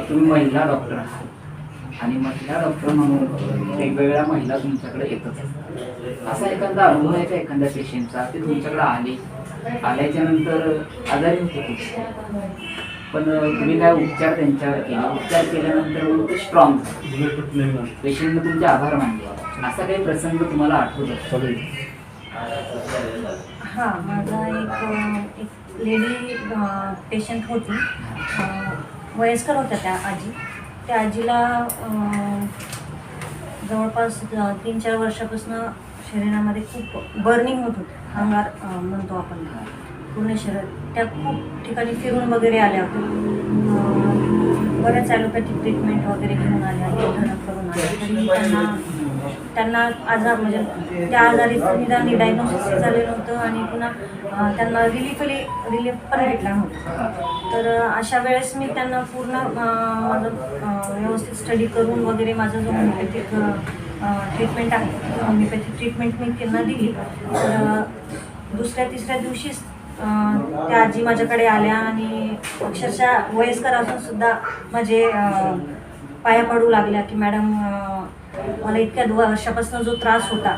तुम्ही महिला डॉक्टर आहात आणि महिला डॉक्टर म्हणून वेगवेगळ्या महिला तुमच्याकडे येतच असतात. असा एखादा अनुभव आहे का एखाद्या पेशंटचा ते तुमच्याकडे आल्याच्या नंतर आजारी होते खूप, पण तुम्ही काय उपचार त्यांच्यावर केला, उपचार केल्यानंतर मग ते स्ट्रॉंग पेशंटने तुमचे आभार मानले, असा काही प्रसंग तुम्हाला आठवतो? हां, माझा एक लेडी पेशंट होती. वयस्कर होत्या त्या आजीला जवळपास 3-4 वर्षापासून शरीरामध्ये खूप बर्निंग होत होतं. अंगार म्हणतो आपण, पूर्ण शरीर. त्या खूप ठिकाणी फिरून वगैरे आल्या होत्या. बऱ्याच ॲलोपॅथिक ट्रीटमेंट वगैरे घेऊन आल्या, करून आल्या. तरी त्यांना आजार म्हणजे त्या आजारीचं निदान डायग्नोसिस झालेलं होतं आणि पुन्हा त्यांना रिलीफ पण भेटला नव्हता. तर अशा वेळेस मी त्यांना पूर्ण माझं व्यवस्थित स्टडी करून वगैरे माझं जो होमिओपॅथिक ट्रीटमेंट आहे, होमिओपॅथिक ट्रीटमेंट मी त्यांना दिली. तर दुसऱ्या-तिसऱ्या दिवशीच त्या आजी माझ्याकडे आल्या आणि अक्षरशः वयस्कर असूनसुद्धा माझे पाया पडू लागल्या की मॅडम, मला इतक्या वर्षापासून जो त्रास होता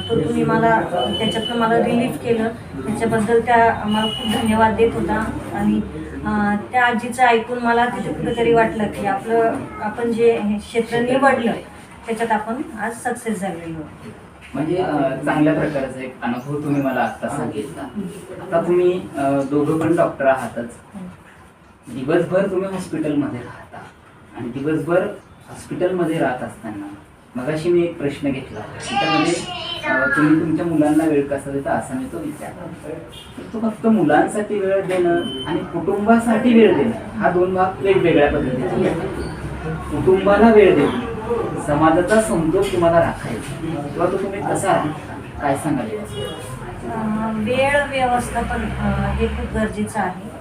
तो तुम्ही मला त्याच्यातून मला रिलीफ केलं, त्याच्याबद्दल त्या मला खूप धन्यवाद देत होता. आणि त्या आजीचं ऐकून मला तिथे कुठेतरी वाटलं की आपण जे हे क्षेत्र निवडलं त्याच्यात आपण आज सक्सेस झालेलो. म्हणजे चांगल्या प्रकारचा एक अनुभव तुम्ही मला आत्ता सांगितला. आता तुम्ही दोघं पण डॉक्टर आहातच, दिवसभर तुम्ही हॉस्पिटलमध्ये राहता आणि दिवसभर हॉस्पिटलमध्ये राहत असताना मगाशी मी एक प्रश्न घेतला, त्याच्यामध्ये तुम्ही तुमच्या मुलांना वेळ कसा देता असं मी तो विचारला. तो फक्त मुलांसाठी वेळ देणं आणि कुटुंबासाठी वेळ देणं हा दोन भाग वेगवेगळ्या पद्धतीचे आहेत. कुटुंबाला वेळ देणं, समाजाचा समतोल तुम्हाला राखायचा, किंवा तो तुम्ही कसा राखता, काय सांगाल? वेळ व्यवस्थापन हे खूप गरजेचं आहे.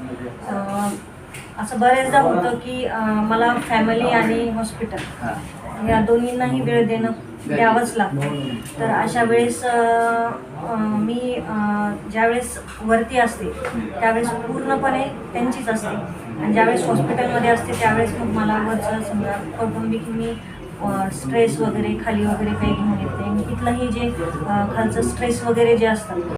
असं बरेचदा होतं की मला फॅमिली आणि हॉस्पिटल या दोन्हींनाही वेळ द्यावंच लागतं. तर अशा वेळेस मी ज्यावेळेस वरती असते त्यावेळेस पूर्णपणे त्यांचीच असते, आणि ज्यावेळेस हॉस्पिटलमध्ये असते त्यावेळेस मग मला वरचं समजा कौटुंबिक मी स्ट्रेस वगैरे खाली वगैरे काही घेऊन येते. मी तिथलंही जे खालचं स्ट्रेस वगैरे जे असतं